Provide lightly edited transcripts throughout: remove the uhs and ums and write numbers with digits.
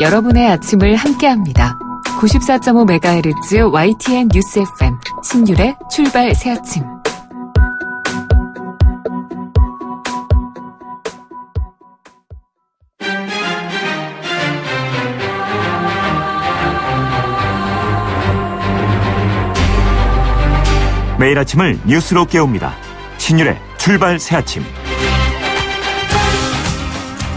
여러분의 아침을 함께합니다. 94.5MHz YTN 뉴스 FM 신율의 출발 새아침. 매일 아침을 뉴스로 깨웁니다. 신율의 출발 새아침.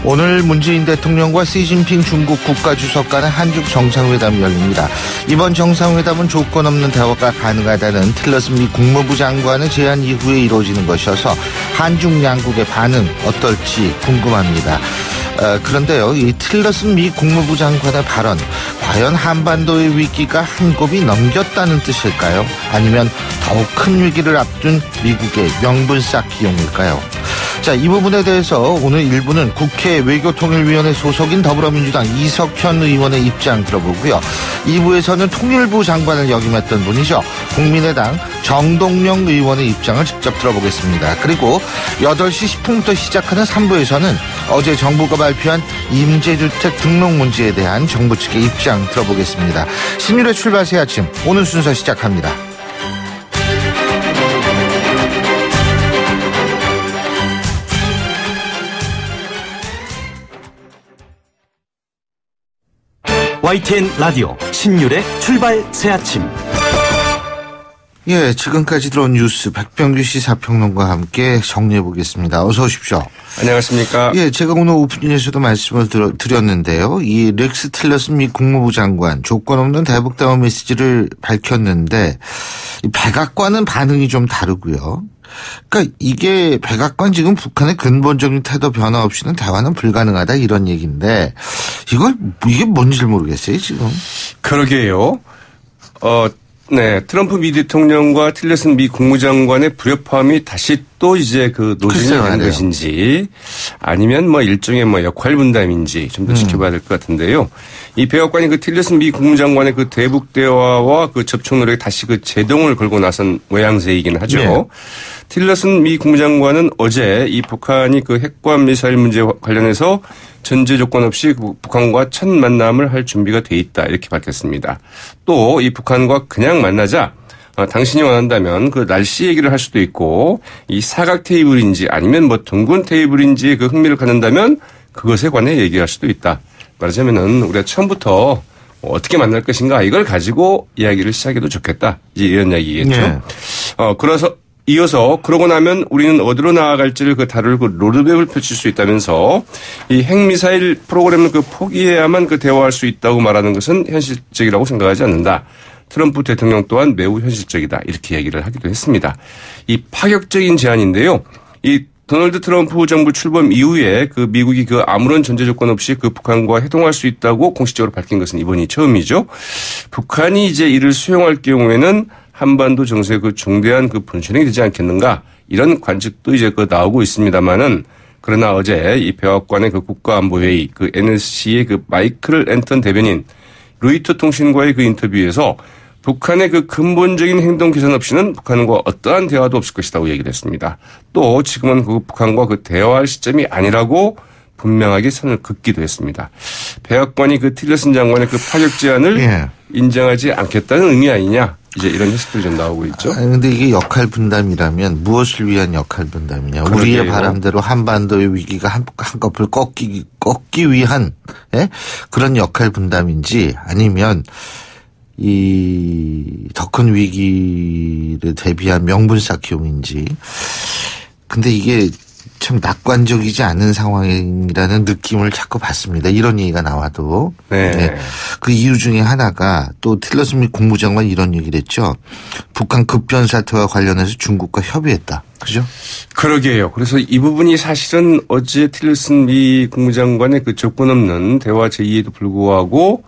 오늘 문재인 대통령과 시진핑 중국 국가주석 간의 한중 정상회담이 열립니다. 이번 정상회담은 조건 없는 대화가 가능하다는 틸러슨 미 국무부 장관의 제안 이후에 이루어지는 것이어서 한중 양국의 반응 어떨지 궁금합니다. 그런데요, 이 틸러슨 미 국무부 장관의 발언, 과연 한반도의 위기가 한 곱이 넘겼다는 뜻일까요? 아니면 더욱 큰 위기를 앞둔 미국의 명분 쌓기용일까요? 자, 이 부분에 대해서 오늘 1부는 국회 외교통일위원회 소속인 더불어민주당 이석현 의원의 입장 들어보고요. 2부에서는 통일부 장관을 역임했던 분이죠. 국민의당 정동영 의원의 입장을 직접 들어보겠습니다. 그리고 8시 10분부터 시작하는 3부에서는 어제 정부가 발표한 임대주택 등록 문제에 대한 정부 측의 입장 들어보겠습니다. 신율의 출발 새 아침, 오늘 순서 시작합니다. YTN 라디오 신율의 출발 새아침. 예, 지금까지 들어온 뉴스 백병규 시사평론가와 함께 정리해 보겠습니다. 어서 오십시오. 안녕하십니까. 예, 제가 오늘 오프닝에서도 말씀을 드렸는데요. 이 렉스 틸러슨 미 국무부 장관 조건 없는 대북 대화 메시지를 밝혔는데 백악관은 반응이 좀 다르고요. 그러니까 이게 백악관 지금 북한의 근본적인 태도 변화 없이는 대화는 불가능하다 이런 얘기인데 이게 뭔지 모르겠어요 지금. 그러게요. 네, 트럼프 미 대통령과 틸러슨 미 국무장관의 불협화음이 다시 또 이제 그 노진이 된 것인지 아니면 뭐 일종의 뭐 역할 분담인지 좀 더 지켜봐야 될 것 같은데요. 이 백악관이 그 틸러슨 미 국무장관의 그 대북 대화와 그 접촉 노력에 다시 그 제동을 걸고 나선 모양새이긴 하죠. 네. 틸러슨 미 국무장관은 어제 이 북한이 그 핵과 미사일 문제 관련해서 전제 조건 없이 북한과 첫 만남을 할 준비가 돼 있다 이렇게 밝혔습니다. 또 이 북한과 그냥 만나자 당신이 원한다면 그 날씨 얘기를 할 수도 있고 이 사각 테이블인지 아니면 뭐 둥근 테이블인지 그 흥미를 갖는다면 그것에 관해 얘기할 수도 있다. 말하자면은 우리가 처음부터 어떻게 만날 것인가 이걸 가지고 이야기를 시작해도 좋겠다. 이런 이야기겠죠. 네. 그래서 이어서 그러고 나면 우리는 어디로 나아갈지를 그 다룰 그 로드맵을 펼칠 수 있다면서 이 핵미사일 프로그램을 그 포기해야만 그 대화할 수 있다고 말하는 것은 현실적이라고 생각하지 않는다. 트럼프 대통령 또한 매우 현실적이다. 이렇게 얘기를 하기도 했습니다. 이 파격적인 제안인데요. 이 도널드 트럼프 정부 출범 이후에 그 미국이 그 아무런 전제 조건 없이 그 북한과 회동할 수 있다고 공식적으로 밝힌 것은 이번이 처음이죠. 북한이 이제 이를 수용할 경우에는 한반도 정세의 그 중대한 그 분수령이 되지 않겠는가 이런 관측도 이제 그 나오고 있습니다만은 그러나 어제 이 백악관의 그 국가안보회의 그 NSC의 그 마이클 앤턴 대변인 로이터 통신과의 그 인터뷰에서 북한의 그 근본적인 행동 개선 없이는 북한과 어떠한 대화도 없을 것이라고 얘기를 했습니다. 또 지금은 그 북한과 그 대화할 시점이 아니라고 분명하게 선을 긋기도 했습니다. 백악관이 그 틸러슨 장관의 그 파격 제안을 인정하지 않겠다는 의미 아니냐. 이제 이런 해석들이 좀 나오고 있죠. 그런데 이게 역할 분담이라면 무엇을 위한 역할 분담이냐. 그러게요. 우리의 바람대로 한반도의 위기가 한꺼풀 꺾기 위한 그런 역할 분담인지 아니면 이 더 큰 위기를 대비한 명분 쌓기용인지. 근데 이게 참 낙관적이지 않은 상황이라는 느낌을 자꾸 받습니다. 이런 얘기가 나와도. 네. 네. 그 이유 중에 하나가 또 틸러슨 미 국무장관 이런 얘기를 했죠. 북한 급변 사태와 관련해서 중국과 협의했다. 그죠? 그러게요. 그래서 이 부분이 사실은 어제 틸러슨 미 국무장관의 그 조건 없는 대화 제의에도 불구하고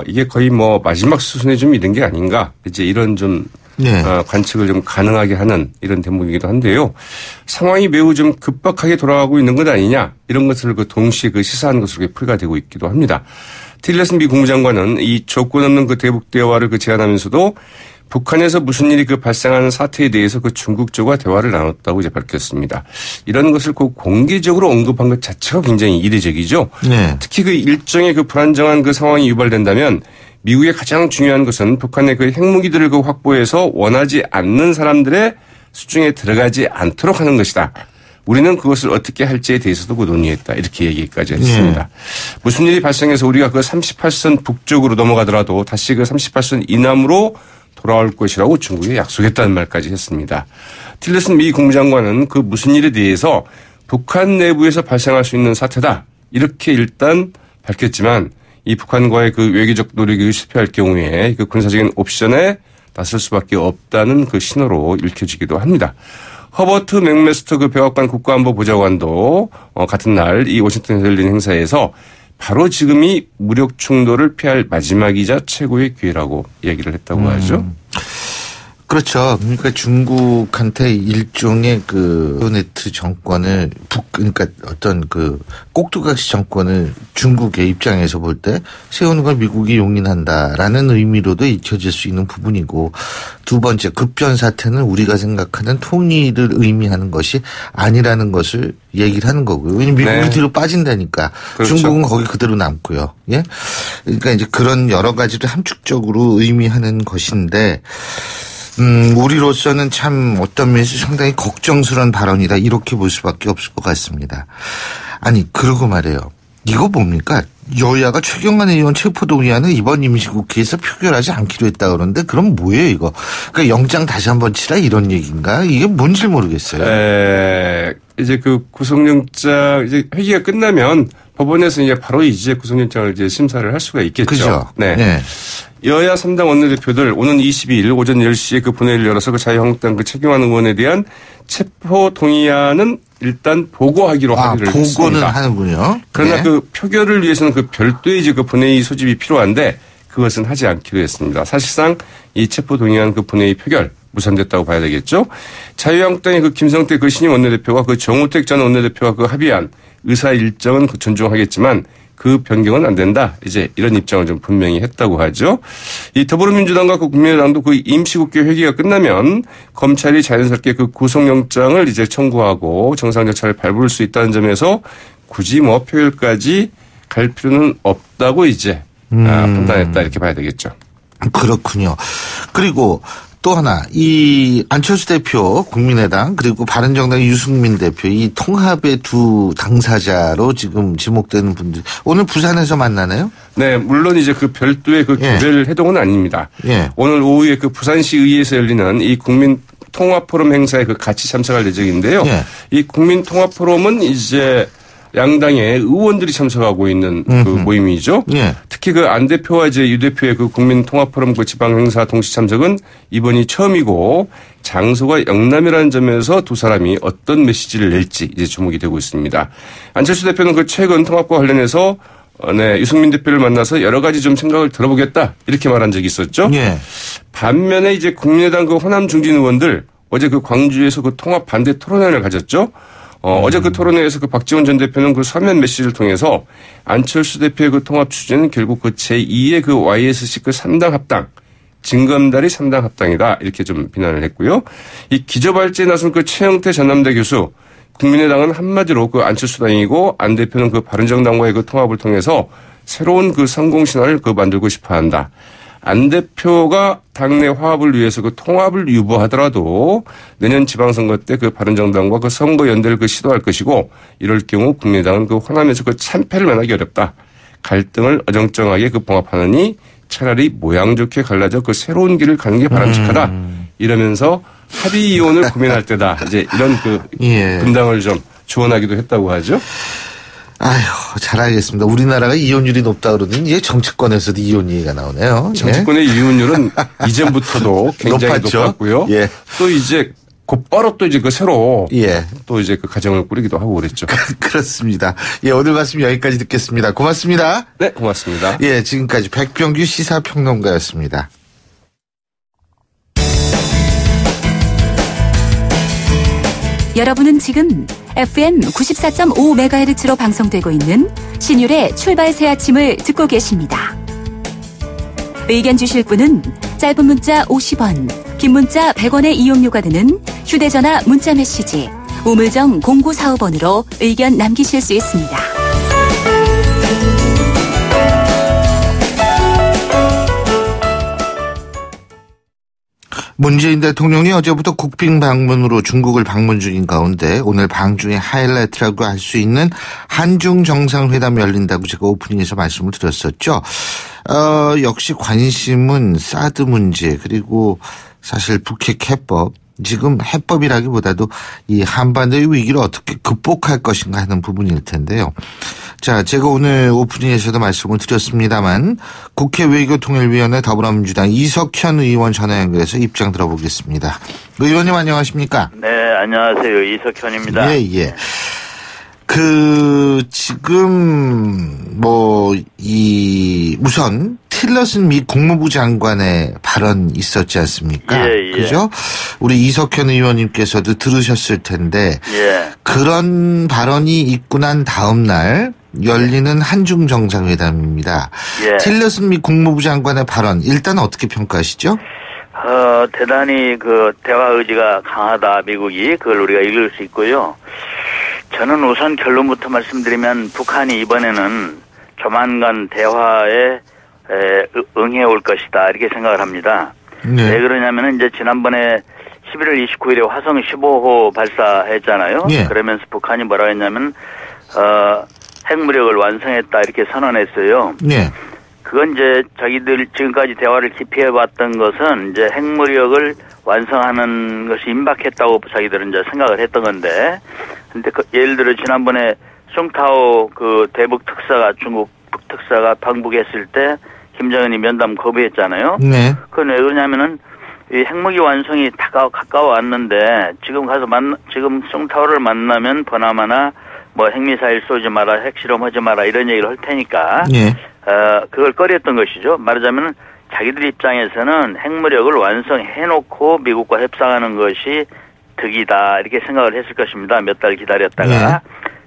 이게 거의 뭐 마지막 수순에 좀 이른 게 아닌가. 이제 이런 좀 관측을 좀 가능하게 하는 이런 대목이기도 한데요. 상황이 매우 좀 급박하게 돌아가고 있는 것 아니냐 이런 것을 그 동시에 그 시사하는 것으로 풀이가 되고 있기도 합니다. 틸러슨 미 국무장관은 이 조건 없는 그 대북 대화를 그 제안하면서도 북한에서 무슨 일이 그 발생하는 사태에 대해서 그 중국 쪽과 대화를 나눴다고 이제 밝혔습니다. 이런 것을 그 공개적으로 언급한 것 자체가 굉장히 이례적이죠. 네. 특히 그 일정의 그 불안정한 그 상황이 유발된다면 미국의 가장 중요한 것은 북한의 그 핵무기들을 그 확보해서 원하지 않는 사람들의 수중에 들어가지 않도록 하는 것이다. 우리는 그것을 어떻게 할지에 대해서도 그 논의했다. 이렇게 얘기까지 했습니다. 무슨 일이 발생해서 우리가 그 38선 북쪽으로 넘어가더라도 다시 그 38선 이남으로 돌아올 것이라고 중국에 약속했다는 말까지 했습니다. 틸러슨 미 국무장관은 그 무슨 일에 대해서 북한 내부에서 발생할 수 있는 사태다. 이렇게 일단 밝혔지만 이 북한과의 그 외교적 노력이 실패할 경우에 그 군사적인 옵션에 나설 수밖에 없다는 그 신호로 읽혀지기도 합니다. 허버트 맥메스터 그 백악관 국가안보보좌관도 같은 날 이 워싱턴에서 열린 행사에서 바로 지금이 무력 충돌을 피할 마지막이자 최고의 기회라고 얘기를 했다고 하죠. 그렇죠. 그러니까 중국한테 일종의 그 소네트 정권을 그러니까 어떤 그 꼭두각시 정권을 중국의 입장에서 볼 때 세우는 걸 미국이 용인한다라는 의미로도 익혀질 수 있는 부분이고, 두 번째 급변 사태는 우리가 생각하는 통일을 의미하는 것이 아니라는 것을 얘기를 하는 거고요. 왜냐하면 미국이 뒤로 빠진다니까. 그렇죠. 중국은 거기 그대로 남고요. 예. 그러니까 이제 그런 여러 가지를 함축적으로 의미하는 것인데. 우리로서는 참 어떤 면에서 상당히 걱정스러운 발언이다. 이렇게 볼 수밖에 없을 것 같습니다. 아니, 그러고 말이에요. 이거 뭡니까? 여야가 최경환 의원 체포동의안을 이번 임시국회에서 표결하지 않기로 했다 그러는데 그럼 뭐예요 이거? 그러니까 영장 다시 한번 치라 이런 얘기인가? 이게 뭔지 모르겠어요. 이제 그 구속영장 이제 회기가 끝나면 법원에서 이제 바로 이제 구속영장을 이제 심사를 할 수가 있겠죠. 그죠? 네. 네. 여야 3당 원내대표들 오는 22일 오전 10시에 그 본회의를 열어서 그 자유한국당 그 최경환 의원에 대한 체포 동의안은 일단 보고하기로 하기로 했습니다. 보고는 하는군요. 그러나 네. 그 표결을 위해서는 그 별도의 이제 그 본회의 소집이 필요한데 그것은 하지 않기로 했습니다. 사실상 이 체포 동의안 그 본회의 표결 무산됐다고 봐야 되겠죠. 자유한국당의 그 김성태 그 신임 원내대표가 그 정우택 전 원내대표가 그 합의한 의사 일정은 그 존중하겠지만 그 변경은 안 된다. 이제 이런 입장을 좀 분명히 했다고 하죠. 이 더불어민주당과 그 국민의당도 그 임시국회 회기가 끝나면 검찰이 자연스럽게 그 구속영장을 이제 청구하고 정상 절차를 밟을 수 있다는 점에서 굳이 뭐 표결까지 갈 필요는 없다고 이제 판단했다 이렇게 봐야 되겠죠. 그렇군요. 그리고 또 하나 이 안철수 대표 국민의당 그리고 바른정당 유승민 대표 이 통합의 두 당사자로 지금 지목되는 분들 오늘 부산에서 만나나요? 네, 물론 이제 그 별도의 그 교별 회동은 아닙니다. 오늘 오후에 그 부산시 의회에서 열리는 이 국민 통합 포럼 행사에 그 같이 참석할 예정인데요. 이 국민 통합 포럼은 이제 양당의 의원들이 참석하고 있는 그 모임이죠. 특히 그 안 대표와 이제 유 대표의 그 국민 통합 포럼 그 지방 행사 동시 참석은 이번이 처음이고 장소가 영남이라는 점에서 두 사람이 어떤 메시지를 낼지 이제 주목이 되고 있습니다. 안철수 대표는 그 최근 통합과 관련해서 유승민 대표를 만나서 여러 가지 좀 생각을 들어보겠다 이렇게 말한 적이 있었죠. 반면에 이제 국민의당 그 호남 중진 의원들 어제 그 광주에서 그 통합 반대 토론회를 가졌죠. 어제 그 토론회에서 그 박지원 전 대표는 그 서면 메시지를 통해서 안철수 대표의 그 통합 추진은 결국 그 제2의 그 YSC 그 3당 합당, 징검다리 3당 합당이다. 이렇게 좀 비난을 했고요. 이 기조발제에 나선 그 최영태 전남대 교수, 국민의당은 한마디로 그 안철수당이고 안 대표는 그 바른정당과의 그 통합을 통해서 새로운 그 성공신화를 그 만들고 싶어 한다. 안 대표가 당내 화합을 위해서 그 통합을 유보하더라도 내년 지방선거 때 그 바른정당과 그 선거 연대를 그 시도할 것이고 이럴 경우 국민의당은 그 호남에서 그 참패를 면하기 어렵다. 갈등을 어정쩡하게 그 봉합하느니 차라리 모양 좋게 갈라져 그 새로운 길을 가는 게 바람직하다. 이러면서 합의 이혼을 고민할 때다. 이제 이런 그 분당을 좀 조언하기도 했다고 하죠. 아휴, 잘 알겠습니다. 우리나라가 이혼율이 높다 그러더니 이제 정치권에서도 이혼 얘기가 나오네요. 정치권의 이혼율은 이전부터도 굉장히 높았고요. 또 이제 곧바로 또 이제 그 새로 또 이제 그 가정을 꾸리기도 하고 그랬죠. 그렇습니다. 오늘 말씀 여기까지 듣겠습니다. 고맙습니다. 네, 고맙습니다. 지금까지 백병규 시사평론가였습니다. 여러분은 지금 FM 94.5MHz로 방송되고 있는 신율의 출발 새 아침을 듣고 계십니다. 의견 주실 분은 짧은 문자 50원, 긴 문자 100원의 이용료가 드는 휴대전화 문자메시지 우물정 0945번으로 의견 남기실 수 있습니다. 문재인 대통령이 어제부터 국빈 방문으로 중국을 방문 중인 가운데 오늘 방중의 하이라이트라고 할 수 있는 한중 정상회담이 열린다고 제가 오프닝에서 말씀을 드렸었죠. 역시 관심은 사드 문제 그리고 사실 북핵 해법, 지금 해법이라기보다도 이 한반도의 위기를 어떻게 극복할 것인가 하는 부분일 텐데요. 자, 제가 오늘 오프닝에서도 말씀을 드렸습니다만 국회 외교통일위원회 더불어민주당 이석현 의원 전화 연결해서 입장 들어보겠습니다. 의원님 안녕하십니까? 네, 안녕하세요. 이석현입니다. 예. 지금 우선 틸러슨 미 국무부 장관의 발언 있었지 않습니까? 예. 그죠? 우리 이석현 의원님께서도 들으셨을 텐데 예. 그런 발언이 있고 난 다음 날 열리는 한중 정상회담입니다. 예. 틸러슨 미 국무부 장관의 발언 일단 어떻게 평가하시죠? 대단히 그 대화 의지가 강하다, 미국이. 그걸 우리가 읽을 수 있고요. 저는 우선 결론부터 말씀드리면 북한이 이번에는 조만간 대화에 응해 올 것이다, 이렇게 생각을 합니다. 네. 왜 그러냐면은 이제 지난번에 11월 29일에 화성 15호 발사했잖아요. 네. 그러면서 북한이 뭐라고 했냐면 핵무력을 완성했다, 이렇게 선언했어요. 네. 그건 이제 자기들 지금까지 대화를 기피해왔던 것은 이제 핵무력을 완성하는 것이 임박했다고 자기들은 이제 생각을 했던 건데, 근데 예를 들어 지난번에 숭타오 그 대북 특사가, 중국 특사가 방북했을 때 김정은이 면담 거부했잖아요. 네. 그건 왜 그러냐면은 이 핵무기 완성이 가까워 왔는데 지금 숭타오를 만나면 버나마나 뭐 핵미사일 쏘지 마라, 핵실험하지 마라 이런 얘기를 할 테니까. 네. 그걸 꺼렸던 것이죠. 말하자면 자기들 입장에서는 핵무력을 완성해놓고 미국과 협상하는 것이 득이다, 이렇게 생각을 했을 것입니다. 몇 달 기다렸다가. 네.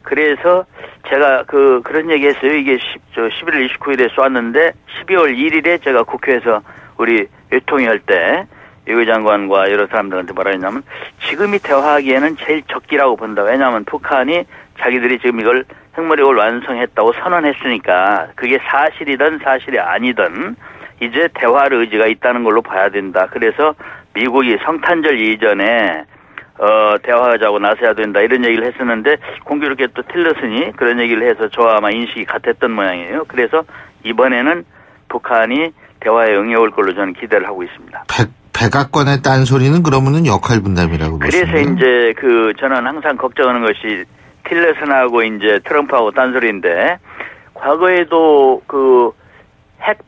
그래서 제가 그런 얘기 했어요. 이게 11월 29일에 쏘았는데 12월 1일에 제가 국회에서 우리 외통위할 때 외교 장관과 여러 사람들한테 뭐라 했냐면 지금이 대화하기에는 제일 적기라고 본다. 왜냐하면 북한이 자기들이 지금 이걸 핵무력을 완성했다고 선언했으니까 그게 사실이든 사실이 아니든 이제 대화할 의지가 있다는 걸로 봐야 된다. 그래서 미국이 성탄절 이전에 대화하자고 나서야 된다, 이런 얘기를 했었는데 공교롭게 또 틸러슨이 그런 얘기를 해서 저와 아마 인식이 같았던 모양이에요. 그래서 이번에는 북한이 대화에 응해올 걸로 저는 기대를 하고 있습니다. 백악관의 딴소리는 그러면은 역할 분담이라고 보시나요? 그래서 이제 저는 항상 걱정하는 것이 틸러슨하고 이제 트럼프하고 딴소리인데, 과거에도 핵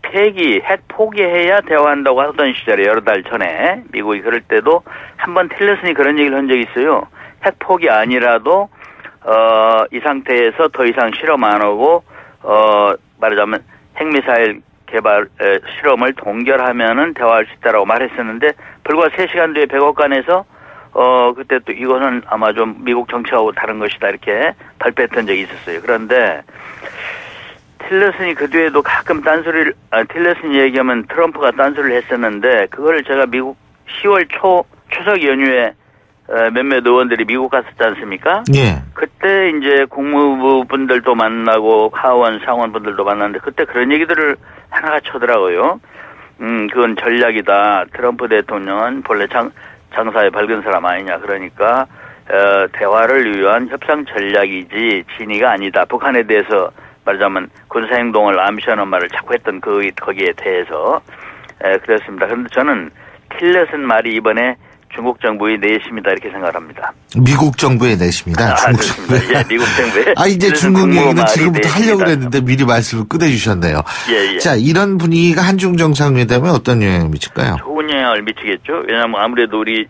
포기해야 대화한다고 하던 시절에 여러 달 전에 미국이 그럴 때도 한번 틸러슨이 그런 얘기를 한 적이 있어요. 핵 포기 아니라도 이 상태에서 더 이상 실험 안 하고 말하자면 핵미사일 개발 실험을 동결하면은 대화할 수 있다라고 말했었는데, 불과 3시간 뒤에 백악관에서 그때 또 이거는 아마 좀 미국 정치하고 다른 것이다, 이렇게 발표했던 적이 있었어요. 그런데 틸러슨이 그 뒤에도 가끔 틸러슨이 얘기하면 트럼프가 딴소리를 했었는데, 그거를 제가 미국 10월 추석 연휴에 몇몇 의원들이 미국 갔었지 않습니까? 예. 그때 이제 국무부 분들도 만나고 하원 상원 분들도 만났는데 그때 그런 얘기들을 하나가 쳐더라고요. 그건 전략이다. 트럼프 대통령은 본래 장사에 밝은 사람 아니냐. 그러니까 대화를 위한 협상 전략이지 진의가 아니다. 북한에 대해서 말하자면 군사행동을 암시하는 말을 자꾸 했던 거기에 대해서 그랬습니다. 그런데 저는 틸러슨 말이 이번에 중국 정부의 내심이다, 이렇게 생각합니다. 미국 정부의 내심이다. 중국 정부의. 예, 미국 정부의. 이제 중국 얘기는 지금부터 하려고 그랬는데 미리 말씀을 꺼내주셨네요. 예. 자, 이런 분위기가 한중 정상회담에 어떤 영향을 미칠까요? 좋은 영향을 미치겠죠. 왜냐하면 아무래도 우리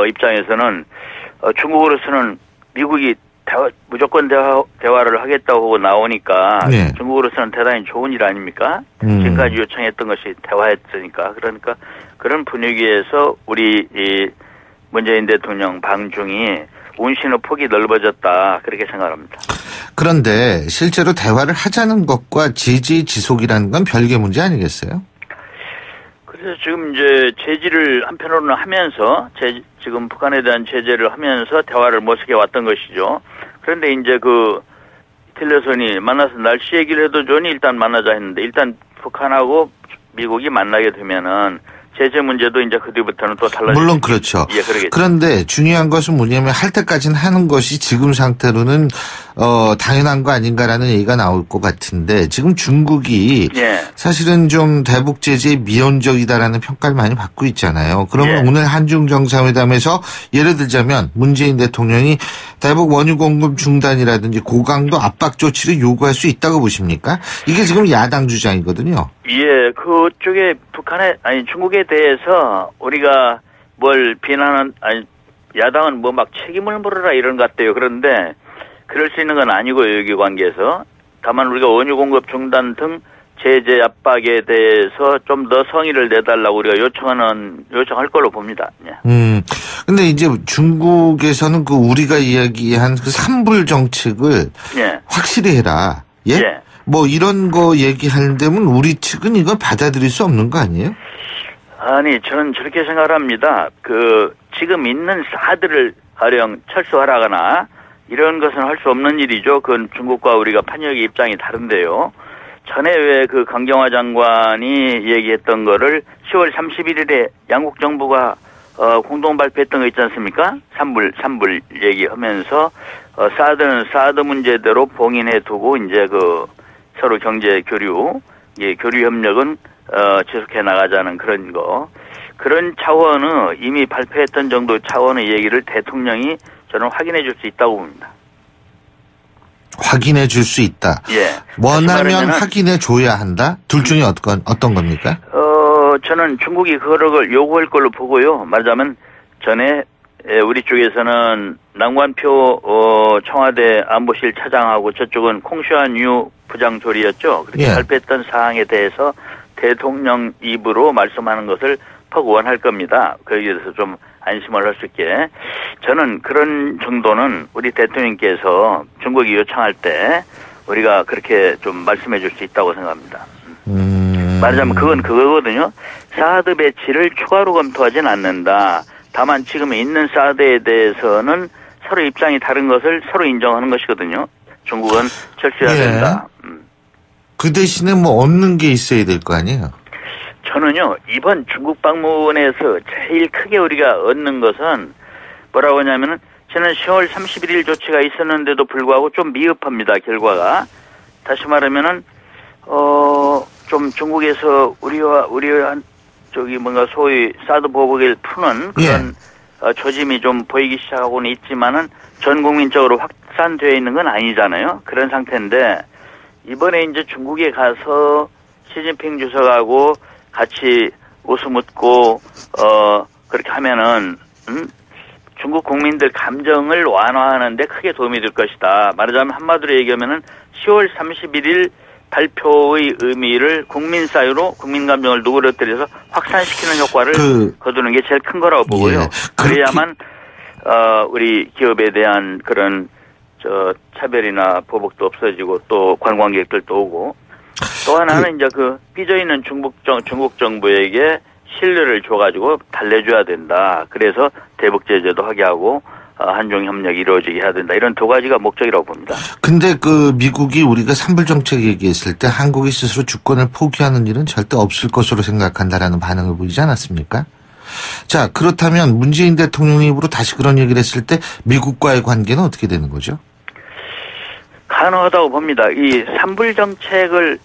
입장에서는 중국으로서는 미국이 무조건 대화를 하겠다고 하고 나오니까 네. 중국으로서는 대단히 좋은 일 아닙니까? 지금까지 요청했던 것이 대화했으니까. 그러니까 그런 분위기에서 우리 문재인 대통령 방중이 운신의 폭이 넓어졌다, 그렇게 생각합니다. 그런데 실제로 대화를 하자는 것과 지지 지속이라는 건 별개 문제 아니겠어요? 그래서 지금 이제 제지를 한편으로는 하면서 지금 북한에 대한 제재를 하면서 대화를 모색해 왔던 것이죠. 그런데 이제 그 틸러슨이 만나서 날씨 얘기를 해도 좋으니 일단 만나자 했는데 일단 북한하고 미국이 만나게 되면은 제재 문제도 이제 그 뒤부터는 또 달라지죠. 물론 그렇죠. 예, 그러겠죠. 그런데 중요한 것은 뭐냐면 할 때까지는 하는 것이 지금 상태로는 당연한 거 아닌가라는 얘기가 나올 것 같은데 지금 중국이 예. 사실은 좀 대북 제재에 미온적이다라는 평가를 많이 받고 있잖아요. 그러면 예. 오늘 한중 정상회담에서 예를 들자면 문재인 대통령이 대북 원유 공급 중단이라든지 고강도 압박 조치를 요구할 수 있다고 보십니까? 이게 지금 야당 주장이거든요. 예, 그쪽에 중국에 대해서 우리가 뭘 비난한, 야당은 뭐 막 책임을 물어라 이런 것 같대요. 그런데 그럴 수 있는 건 아니고요, 여기 관계에서. 다만 우리가 원유 공급 중단 등 제재 압박에 대해서 좀 더 성의를 내달라고 우리가 요청할 걸로 봅니다. 예. 근데 이제 중국에서는 그 우리가 이야기한 그 산불 정책을 예. 확실히 해라. 예? 예. 뭐 이런 거 얘기하는데면 우리 측은 이걸 받아들일 수 없는 거 아니에요? 아니, 저는 저렇게 생각을 합니다. 지금 있는 사드를 가령 철수하라거나 이런 것은 할 수 없는 일이죠. 그건 중국과 우리가 판역의 입장이 다른데요. 전에 왜 그 강경화 장관이 얘기했던 거를 10월 31일에 양국 정부가 공동 발표했던 거 있지 않습니까? 산불 얘기하면서 사드는 사드 문제대로 봉인해 두고 이제 서로 경제 교류 협력은 지속해 나가자는 그런 거. 그런 차원의 이미 발표했던 정도 차원의 얘기를 대통령이 저는 확인해 줄 수 있다고 봅니다. 확인해 줄 수 있다. 예. 원하면 확인해 줘야 한다? 둘 중에 어떤 겁니까? 저는 중국이 그걸 요구할 걸로 보고요. 말하자면 전에 우리 쪽에서는 남관표 청와대 안보실 차장하고 저쪽은 콩슈안유 부장조리였죠. 그렇게 예. 발표했던 사항에 대해서 대통령 입으로 말씀하는 것을 퍽 원할 겁니다. 거기에 대해서 좀 안심을 할 수 있게. 저는 그런 정도는 우리 대통령께서 중국이 요청할 때 우리가 그렇게 좀 말씀해 줄 수 있다고 생각합니다. 말하자면 그건 그거거든요. 사드 배치를 추가로 검토하진 않는다. 다만 지금 있는 사드에 대해서는 서로 입장이 다른 것을 서로 인정하는 것이거든요. 중국은 철수해야 된다. 그 대신에 뭐 얻는 게 있어야 될 거 아니에요? 저는요, 이번 중국 방문에서 제일 크게 우리가 얻는 것은 뭐라고 하냐면은 지난 10월 31일 조치가 있었는데도 불구하고 좀 미흡합니다, 결과가. 다시 말하면은, 좀 중국에서 우리와 뭔가 소위 사드 보복을 푸는 그런 조짐이 좀 보이기 시작하고는 있지만은 전 국민적으로 확산되어 있는 건 아니잖아요. 그런 상태인데 이번에 이제 중국에 가서 시진핑 주석하고 같이 웃음 웃고 그렇게 하면은 중국 국민들 감정을 완화하는 데 크게 도움이 될 것이다. 말하자면 한마디로 얘기하면은 10월 31일 발표의 의미를 국민 사이로 국민 감정을 누그러뜨려서 확산시키는 효과를 거두는 게 제일 큰 거라고 보고요. 예, 그래야만 우리 기업에 대한 그런 차별이나 보복도 없어지고 또 관광객들도 오고 또 하나는 이제 삐져 있는 중국 정부에게 신뢰를 줘가지고 달래줘야 된다. 그래서 대북 제재도 하게 하고 한중 협력이 이루어지게 해야 된다. 이런 두 가지가 목적이라고 봅니다. 근데 미국이 우리가 산불 정책 얘기했을 때 한국이 스스로 주권을 포기하는 일은 절대 없을 것으로 생각한다라는 반응을 보이지 않았습니까? 자, 그렇다면 문재인 대통령 입으로 다시 그런 얘기를 했을 때 미국과의 관계는 어떻게 되는 거죠? 가능하다고 봅니다. 이 산불 정책을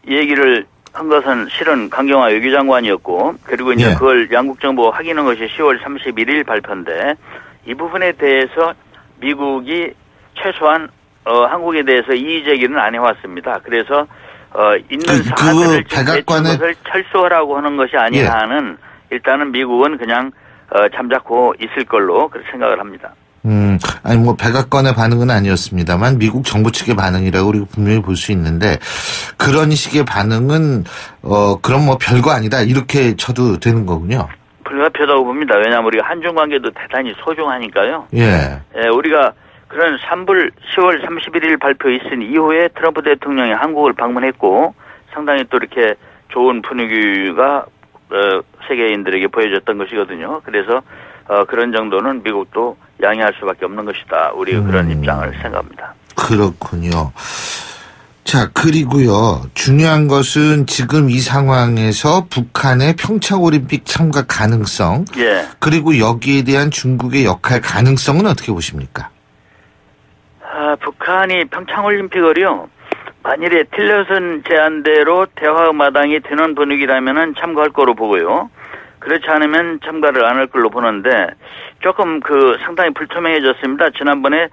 얘기를 한 것은 실은 강경화 외교장관이었고 그리고 이제 그걸 양국 정부가 확인한 것이 10월 31일 발표인데 이 부분에 대해서 미국이 최소한 한국에 대해서 이의 제기는 안 해왔습니다. 그래서 있는 사안을 것을 철수하라고 하는 것이 아니라 하는 일단은 미국은 그냥 잠자코 있을 걸로 그렇게 생각을 합니다. 아니 백악관의 반응은 아니었습니다만 미국 정부 측의 반응이라고 우리가 분명히 볼 수 있는데 그런 식의 반응은 그럼 뭐 별거 아니다 이렇게 쳐도 되는 거군요. 불가피하다고 봅니다. 왜냐하면 우리가 한중 관계도 대단히 소중하니까요. 예, 우리가 그런 산불 10월 31일 발표 있은 이후에 트럼프 대통령이 한국을 방문했고 상당히 또 이렇게 좋은 분위기가 세계인들에게 보여줬던 것이거든요. 그래서 그런 정도는 미국도 양해할 수밖에 없는 것이다. 우리가 그런 입장을 생각합니다. 그렇군요. 자, 그리고요. 중요한 것은 지금 이 상황에서 북한의 평창올림픽 참가 가능성. 예. 그리고 여기에 대한 중국의 역할 가능성은 어떻게 보십니까? 북한이 평창올림픽을요. 만일에 틸러슨 제안대로 대화 마당이 되는 분위기라면은 참가할 거로 보고요. 그렇지 않으면 참가를 안 할 걸로 보는데 조금 상당히 불투명해졌습니다. 지난번에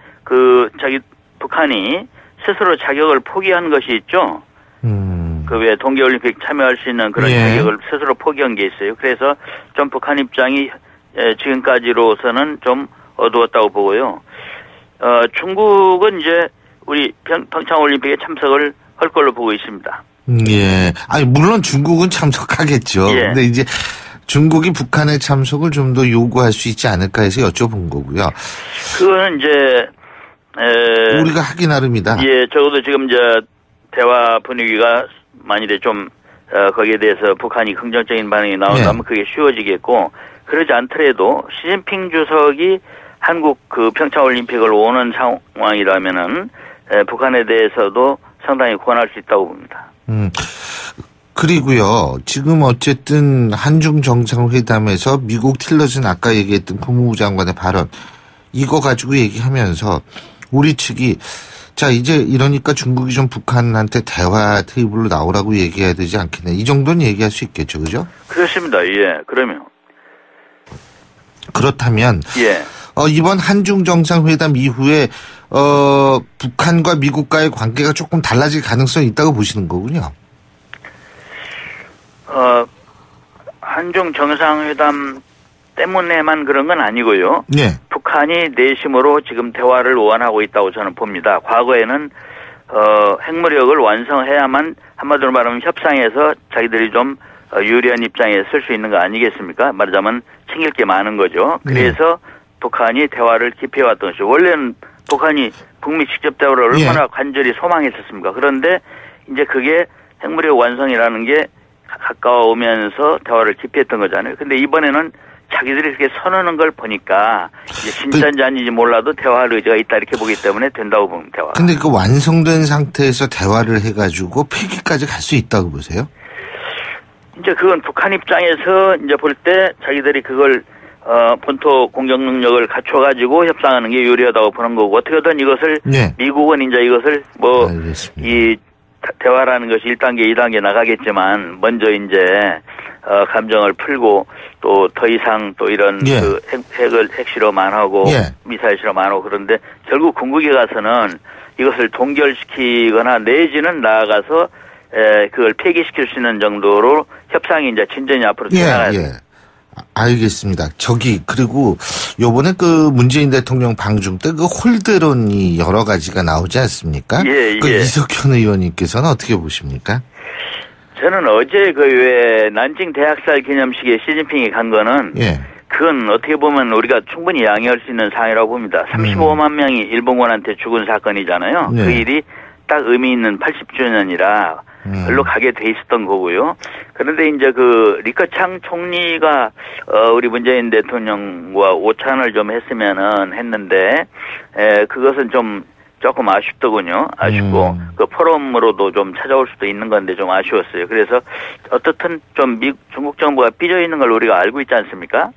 북한이 스스로 자격을 포기한 것이 있죠. 왜 동계올림픽 참여할 수 있는 그런 자격을 스스로 포기한 게 있어요. 그래서 좀 북한 입장이 지금까지로서는 좀 어두웠다고 보고요. 중국은 이제 우리 평창올림픽에 참석을 할 걸로 보고 있습니다. 예. 아니, 물론 중국은 참석하겠죠. 예. 근데 이제 중국이 북한의 참석을 좀 더 요구할 수 있지 않을까 해서 여쭤본 거고요. 그거는 이제, 우리가 하기 나름이다. 예, 적어도 지금 대화 분위기가 만일에 좀, 거기에 대해서 북한이 긍정적인 반응이 나온다면 그게 쉬워지겠고, 그러지 않더라도 시진핑 주석이 한국 평창올림픽을 오는 상황이라면은, 북한에 대해서도 상당히 권할 수 있다고 봅니다. 그리고요, 지금 어쨌든 한중 정상회담에서 미국 틸러슨 아까 얘기했던 국무부 장관의 발언, 이거 가지고 얘기하면서 우리 측이 자, 이제 이러니까 중국이 좀 북한한테 대화 테이블로 나오라고 얘기해야 되지 않겠네. 이 정도는 얘기할 수 있겠죠, 그죠? 그렇습니다. 예, 그러면. 그렇다면. 예. 이번 한중 정상회담 이후에, 북한과 미국과의 관계가 조금 달라질 가능성이 있다고 보시는 거군요. 한중 정상회담 때문에만 그런 건 아니고요. 네. 북한이 내심으로 지금 대화를 원하고 있다고 저는 봅니다. 과거에는 핵무력을 완성해야만 한마디로 말하면 협상에서 자기들이 좀 유리한 입장에 설 수 있는 거 아니겠습니까? 말하자면 챙길 게 많은 거죠. 그래서 북한이 대화를 기피해왔던 것이죠. 원래는 북한이 북미 직접 대화를 얼마나 간절히 소망했었습니까? 그런데 이제 그게 핵무력 완성이라는 게 가까워오면서 대화를 기피했던 거잖아요. 근데 이번에는 자기들이 그렇게 선언한 걸 보니까 이제 진짜인지 아닌지 몰라도 대화할 의지가 있다 이렇게 보기 때문에 된다고 봅니다. 대화. 근데 그 완성된 상태에서 대화를 해가지고 폐기까지 갈 수 있다고 보세요? 이제 그건 북한 입장에서 이제 볼 때 자기들이 그걸 본토 공격 능력을 갖춰가지고 협상하는 게 유리하다고 보는 거고 어떻게든 이것을 미국은 이제 이것을 이 대화라는 것이 1단계, 2단계 나가겠지만 먼저 이제 감정을 풀고 또 더 이상 또 이런 핵 실험 안 하고 미사일 실험 안 하고 그런데 결국 궁극에 가서는 이것을 동결시키거나 내지는 나아가서 그걸 폐기시킬 수 있는 정도로 협상이 이제 진전이 앞으로 나가야 돼요. 알겠습니다. 그리고 요번에 문재인 대통령 방중 때 홀드론이 여러 가지가 나오지 않습니까? 이석현 의원님께서는 어떻게 보십니까? 저는 어제 왜 난징 대학살 기념식에 시진핑이 간 거는 그건 어떻게 보면 우리가 충분히 양해할 수 있는 사항이라고 봅니다. 35만 명이 일본군한테 죽은 사건이잖아요. 그 일이 딱 의미 있는 80주년이라 별로 가게 돼 있었던 거고요. 그런데 이제 리커창 총리가 우리 문재인 대통령과 오찬을 좀 했는데 그것은 좀 조금 아쉽더군요. 아쉽고 그 포럼으로도 좀 찾아올 수도 있는 건데 좀 아쉬웠어요. 그래서 어떻든 좀 중국 정부가 삐져 있는 걸 우리가 알고 있지 않습니까?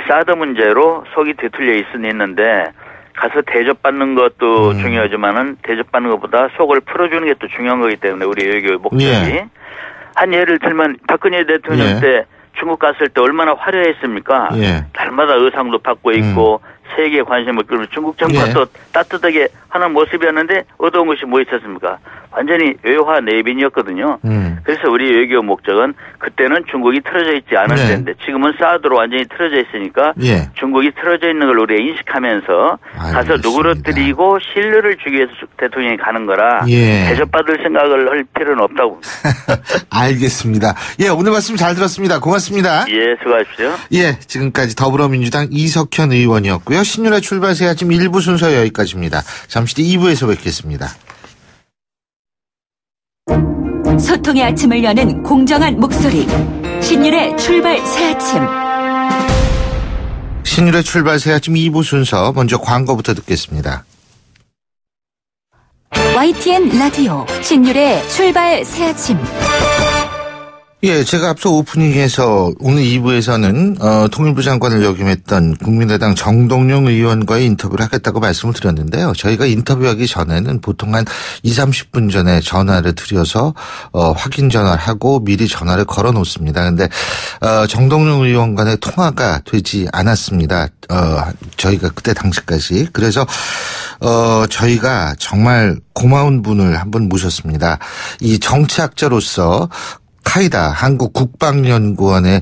사드 문제로 속이 뒤틀려 있는데 가서 대접받는 것도 중요하지만은 대접받는 것보다 속을 풀어주는 게 또 중요한 거기 때문에 우리 외교 목적이 한 예를 들면 박근혜 대통령 때 중국 갔을 때 얼마나 화려했습니까? 날마다 의상도 받고 있고 세계에 관심을 끌고 중국 정부가 또 따뜻하게 하는 모습이었는데 얻어온 것이 뭐 있었습니까? 완전히 외화 내빈이었거든요. 그래서 우리 외교 목적은 그때는 중국이 틀어져 있지 않을 텐데 지금은 사드로 완전히 틀어져 있으니까 중국이 틀어져 있는 걸 우리가 인식하면서 가서 누그러뜨리고 신뢰를 주기 위해서 대통령이 가는 거라 대접받을 생각을 할 필요는 없다고 봅니다. 알겠습니다. 오늘 말씀 잘 들었습니다. 고맙습니다. 수고하십시오. 지금까지 더불어민주당 이석현 의원이었고요. 신윤의 출발새 아침 1부 순서 여기까지입니다. 잠시 뒤 2부에서 뵙겠습니다. 소통의 아침을 여는 공정한 목소리 신율의 출발 새 아침. 신율의 출발 새 아침 2부 순서 먼저 광고부터 듣겠습니다. YTN 라디오 신율의 출발 새 아침. 예, 제가 앞서 오프닝에서 오늘 2부에서는 통일부 장관을 역임했던 국민의당 정동영 의원과의 인터뷰를 하겠다고 말씀을 드렸는데요. 저희가 인터뷰하기 전에는 보통 한 20-30분 전에 전화를 드려서 확인 전화를 하고 미리 전화를 걸어 놓습니다. 근데 정동영 의원 간의 통화가 되지 않았습니다. 저희가 그때 당시까지. 그래서 저희가 정말 고마운 분을 한번 모셨습니다. 이 정치학자로서 카이다 한국국방연구원에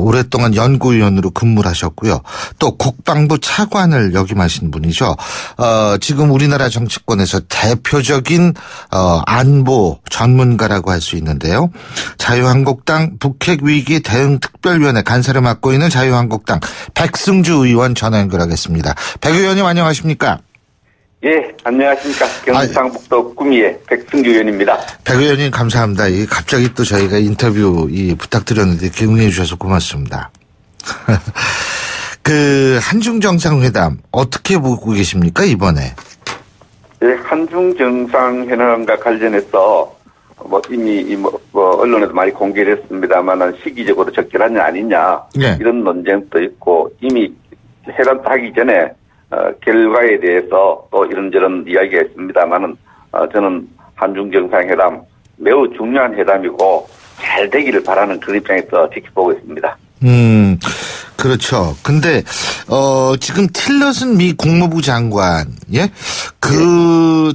오랫동안 연구위원으로 근무를 하셨고요. 또 국방부 차관을 역임하신 분이죠. 지금 우리나라 정치권에서 대표적인 안보 전문가라고 할 수 있는데요. 자유한국당 북핵위기 대응 특별위원회 간사를 맡고 있는 자유한국당 백승주 의원 전화 연결하겠습니다. 백 의원님 안녕하십니까? 예, 안녕하십니까. 경상북도 구미의 백승주 의원입니다. 백 의원님 감사합니다. 갑자기 또 저희가 인터뷰 부탁드렸는데 응해 주셔서 고맙습니다. 그 한중 정상회담 어떻게 보고 계십니까 이번에? 예, 한중 정상회담과 관련해서 이미 언론에도 많이 공개를 했습니다만 시기적으로 적절하냐 아니냐 네. 이런 논쟁도 있고 이미 회담 하기 전에 결과에 대해서 또 이런저런 이야기가 있습니다만은 저는 한중 정상회담 매우 중요한 회담이고 잘 되기를 바라는 그런 입장에서 지켜보고 있습니다. 그렇죠. 근데 지금 틸러슨 미 국무부 장관,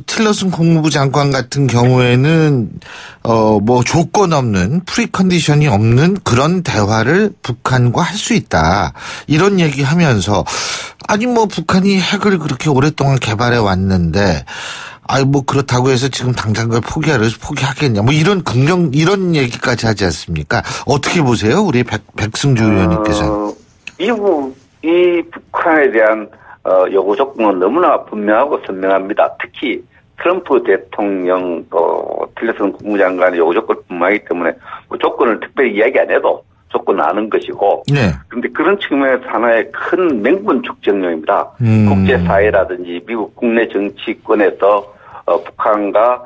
틸러슨 국무부 장관 같은 경우에는 조건 없는 프리컨디션이 없는 그런 대화를 북한과 할 수 있다. 이런 얘기하면서 북한이 핵을 그렇게 오랫동안 개발해 왔는데 그렇다고 해서 지금 당장 그걸 포기하겠냐. 이런 얘기까지 하지 않습니까? 어떻게 보세요? 우리 백승주 의원님께서는. 미국이 북한에 대한 요구 조건은 너무나 분명하고 선명합니다. 특히 트럼프 대통령 또 틸러슨 국무장관의 요구 조건 분명하기 때문에 조건을 특별히 이야기 안 해도 조건은 아는 것이고. 네. 그런데 그런 측면에서 하나의 큰 명분 축적용입니다. 국제사회라든지 미국 국내 정치권에서 북한과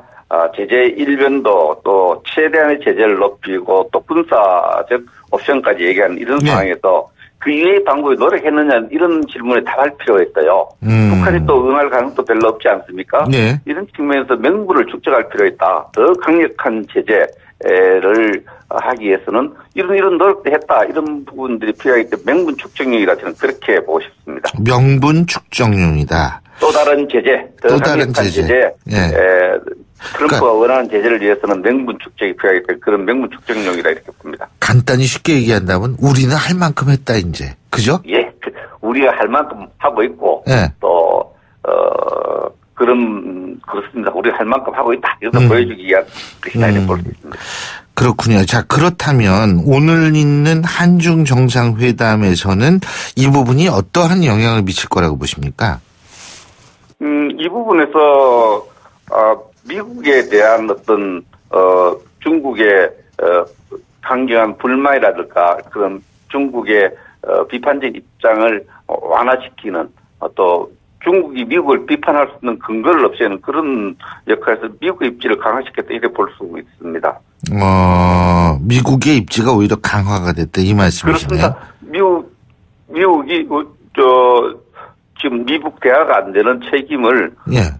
제재 일변도 또 최대한의 제재를 높이고 또 군사적 옵션까지 얘기하는 이런 상황에서 그 이외의 방법에 노력했느냐 이런 질문에 답할 필요가 있어요. 북한이 또 응할 가능성도 별로 없지 않습니까? 네. 이런 측면에서 명분을 축적할 필요가 있다. 더 강력한 제재를 하기 위해서는 이런 노력도 했다. 이런 부분들이 필요하기 때문에 명분 축적용이라 저는 그렇게 보고 싶습니다. 명분 축적용이다. 또 다른 제재, 더 강력한 제재. 트럼프가 원하는 제재를 위해서는 명분 축적이 필요하기 때문에 그런 명분 축적용이라 이렇게 봅니다. 간단히 쉽게 얘기한다면 우리는 할 만큼 했다 이제. 그죠? 예. 우리가 할 만큼 하고 있고 또 그렇습니다. 우리가 할 만큼 하고 있다. 이것도 보여주기 위한 것이다 이렇게 볼 수 있습니다. 그렇군요. 자, 그렇다면 오늘 있는 한중 정상회담에서는 이 부분이 어떠한 영향을 미칠 거라고 보십니까? 이 부분에서 미국에 대한 어떤 중국의 강경한 불만이라든가 그런 중국의 비판적 입장을 완화시키는 또 중국이 미국을 비판할 수 있는 근거를 없애는 그런 역할에서 미국의 입지를 강화시켰다 이렇게 볼 수 있습니다. 미국의 입지가 오히려 강화가 됐다 이 말씀이시네요. 그렇습니다. 미국이 지금 미국 대화가 안 되는 책임을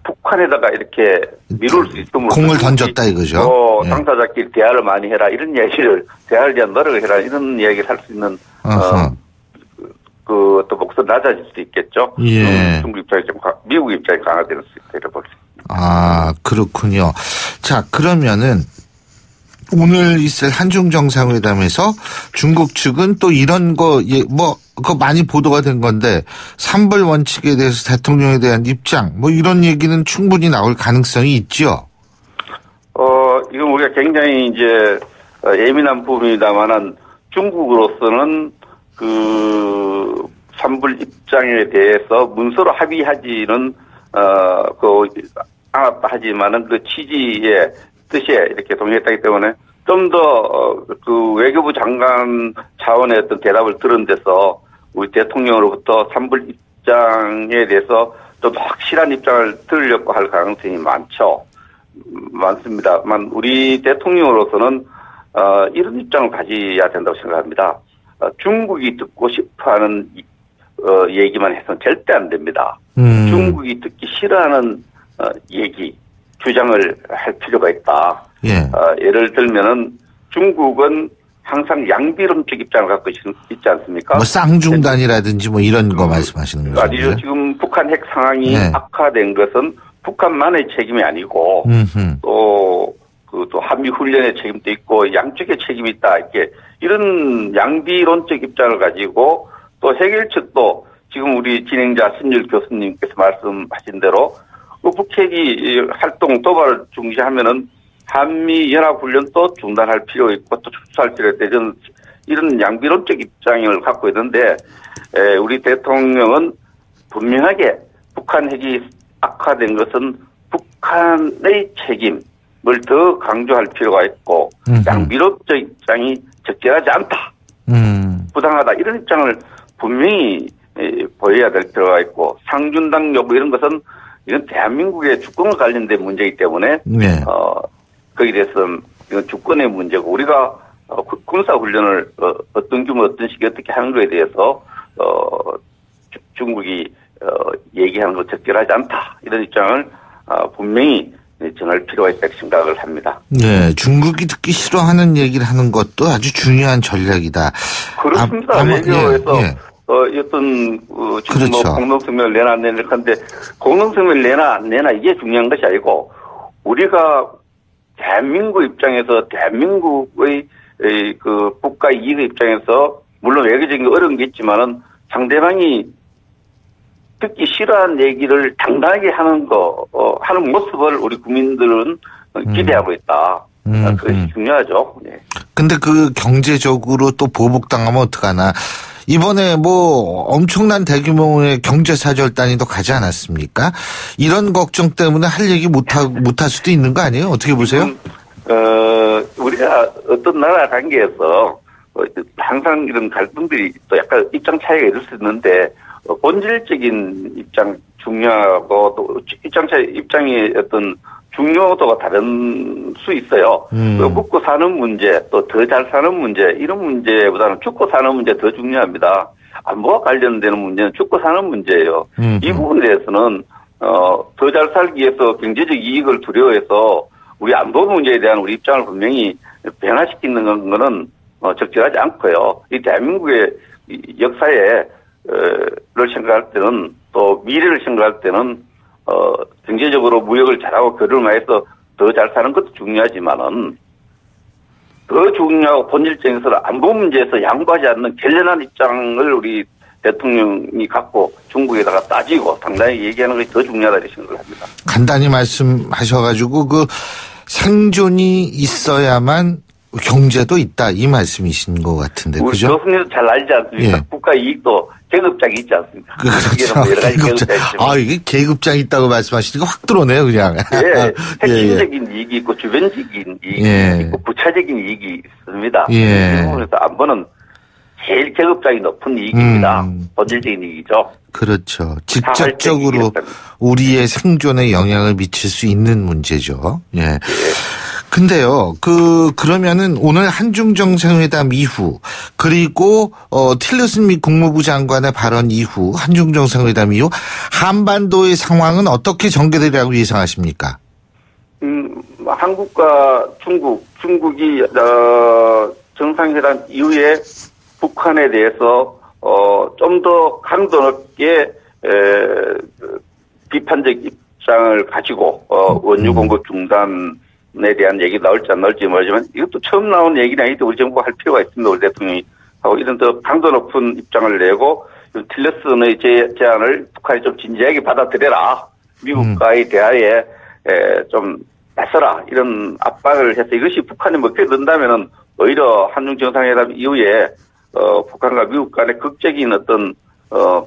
북한에다가 이렇게 미룰 수 있음으로 공을 던졌다 이거죠. 당사자끼리 대화를 많이 해라 이런 이야기를 대화를 위한 노력을 해라 이런 이야기를 할 수 있는 또 목소리 낮아질 수도 있겠죠. 중국 입장이 미국 입장이 강화될 수 있다 이렇게 볼 수 있습니다. 그렇군요. 자 그러면은 오늘 있을 한중 정상회담에서 중국 측은 또 이런 그거 많이 보도가 된 건데 삼불 원칙에 대해서 대통령에 대한 입장 이런 얘기는 충분히 나올 가능성이 있죠. 이건 우리가 굉장히 이제 예민한 부분입니다만은 중국으로서는 그 삼불 입장에 대해서 문서로 합의하지는 않았다 하지만은 그 취지의 뜻에 이렇게 동의했다기 때문에 좀 더 그 외교부 장관 차원의 어떤 대답을 들은 데서 우리 대통령으로부터 산불 입장에 대해서 좀 확실한 입장을 들으려고 할 가능성이 많습니다만 우리 대통령으로서는 이런 입장을 가져야 된다고 생각합니다. 중국이 듣고 싶어하는 얘기만 해서는 절대 안 됩니다. 중국이 듣기 싫어하는 얘기, 주장을 할 필요가 있다. 예. 예를 들면은 중국은 항상 양비론적 입장을 갖고 있지 않습니까? 뭐 쌍중단이라든지 뭐 이런 거 말씀하시는 거죠? 아니죠. 지금 북한 핵 상황이 악화된 것은 북한만의 책임이 아니고 또 한미 훈련의 책임도 있고 양쪽의 책임이 있다. 이런 양비론적 입장을 가지고 또 해결 측도 지금 우리 진행자 신율 교수님께서 말씀하신 대로 북핵이 활동 도발을 중시하면은 한미 연합훈련도 중단할 필요 있고 또 축소할 필요 있다. 이런 양비론적 입장을 갖고 있는데 우리 대통령은 분명하게 북한 핵이 악화된 것은 북한의 책임을 더 강조할 필요가 있고 양비론적 입장이 적절하지 않다. 부당하다. 이런 입장을 분명히 보여야 될 필요가 있고 상준당 여부 이런 것은 이건 대한민국의 주권과 관련된 문제이기 때문에 거기에 대해서는 이건 주권의 문제고 우리가 군사훈련을 어떤 규모 어떤 시기 어떻게 하는 거에 대해서 중국이 얘기하는 것 적절하지 않다. 이런 입장을 분명히 전할 필요가 있다고 생각을 합니다. 네, 중국이 듣기 싫어하는 얘기를 하는 것도 아주 중요한 전략이다. 그렇습니다. 외교에서 어떤 지금 그렇죠. 뭐 공동성명을 내나 안 내나 하는데 공동성명을 내나 안 내나 이게 중요한 것이 아니고 우리가 대한민국 입장에서 대한민국의 그 국가 이익의 입장에서 물론 외교적인 게 어려운 게 있지만은 상대방이 듣기 싫어하는 얘기를 당당하게 하는 하는 모습을 우리 국민들은 기대하고 있다. 그것이 중요하죠. 네. 근데 그 경제적으로 또 보복당하면 어떡하나. 이번에 뭐 엄청난 대규모의 경제사절단이 또 가지 않았습니까? 이런 걱정 때문에 할 얘기 못할 수도 있는 거 아니에요? 어떻게 보세요? 우리가 어떤 나라 관계에서 항상 이런 갈등들이 또 약간 입장 차이가 있을 수 있는데 본질적인 입장 중요하고 또 입장의 어떤 중요도가 다른 수 있어요. 먹고 사는 문제, 또 더 잘 사는 문제, 이런 문제보다는 죽고 사는 문제 더 중요합니다. 안보와 관련되는 문제는 죽고 사는 문제예요. 이 부분에 대해서는 더 잘 살기 위해서 경제적 이익을 두려워해서 우리 안보 문제에 대한 우리 입장을 분명히 변화시키는 거는 적절하지 않고요. 이 대한민국의 역사를 생각할 때는 또 미래를 생각할 때는 경제적으로 무역을 잘하고 교류를 많이 해서 더 잘 사는 것도 중요하지만은 더 중요하고 본질적에서는 안보 문제에서 양보하지 않는 결연한 입장을 우리 대통령이 갖고 중국에다가 따지고 당당히 얘기하는 것이 더 중요하다고 생각을 합니다. 간단히 말씀하셔가지고 그 생존이 있어야만 경제도 있다 이 말씀이신 것 같은데 그죠? 우리 교수님도 잘 알지 않습니까? 예. 국가 이익도 계급장이 있지 않습니까? 그렇죠. 뭐 여러 가지 계급장이 있지만. 이게 계급장이 있다고 말씀하시니까 확 들어오네요 그냥. 예, 핵심적인 이익이 있고 주변적인 이익이 있고 부차적인 이익이 있습니다. 그래서 안보는 제일 계급장이 높은 이익입니다. 본질적인 이익이죠. 그렇죠. 직접적으로 우리의 생존에 영향을 미칠 수 있는 문제죠. 예. 근데요, 그러면은 오늘 한중 정상회담 이후, 그리고, 틸러슨 미 국무부 장관의 발언 이후, 한중 정상회담 이후, 한반도의 상황은 어떻게 전개되리라고 예상하십니까? 한국과 중국이, 정상회담 이후에 북한에 대해서, 좀 더 강도 높게, 비판적 입장을 가지고, 원유 공급 중단에 대한 얘기 나올지 안 나올지 모르지만 이것도 처음 나온 얘기는 아닌데 우리 정부가 할 필요가 있습니다. 우리 대통령이 하고 이런 더 강도 높은 입장을 내고 틸러슨의 제안을 북한이 좀 진지하게 받아들여라. 미국과의 대화에 좀 나서라. 이런 압박을 해서 이것이 북한이 먹혀 든다면은 오히려 한중 정상회담 이후에 북한과 미국 간의 극적인 어떤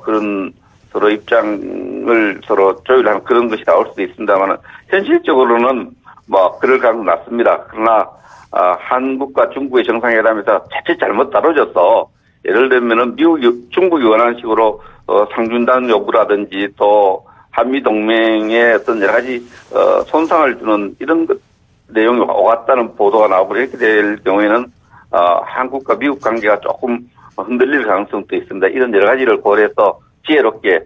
그런 서로 입장을 서로 조율하는 그런 것이 나올 수도 있습니다만 현실적으로는 뭐 그럴 가능성이 낮습니다. 그러나 한국과 중국의 정상회담에서 자칫 잘못 다뤄져서 예를 들면은 중국이 원하는 식으로 상중단 요구라든지 또 한미 동맹에 어떤 여러 가지 손상을 주는 이런 내용이 오갔다는 보도가 나오고 이렇게 될 경우에는 한국과 미국 관계가 조금 흔들릴 가능성도 있습니다. 이런 여러 가지를 고려해서 지혜롭게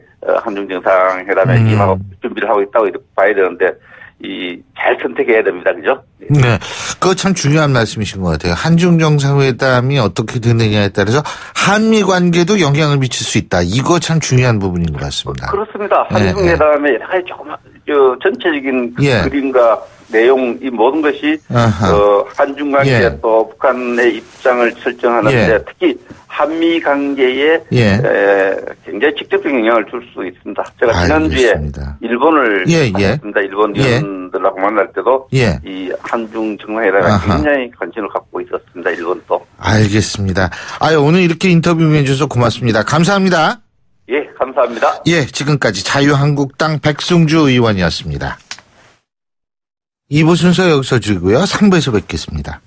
한중 정상회담에 임하고 준비를 하고 있다고 봐야 되는데 잘 선택해야 됩니다. 그죠? 네. 그거 참 중요한 말씀이신 것 같아요. 한중 정상회담이 어떻게 되느냐에 따라서 한미 관계도 영향을 미칠 수 있다. 이거 참 중요한 부분인 것 같습니다. 그렇습니다. 한중 회담에 여러 가지 조금 전체적인 예. 그림과 내용 이 모든 것이 한중 관계 예. 또 북한의 입장을 설정하는데 예. 특히 한미 관계에 굉장히 직접적인 영향을 줄 수 있습니다. 제가 지난주에 일본을 갔습니다. 일본 의원들하고 만날 때도 이 한중 정상회담에 굉장히 관심을 갖고 있었습니다. 일본도. 알겠습니다. 오늘 이렇게 인터뷰 해주셔서 고맙습니다. 감사합니다. 예, 감사합니다. 예, 지금까지 자유한국당 백승주 의원이었습니다. 2부 순서 여기서 주고요. 3부에서 뵙겠습니다.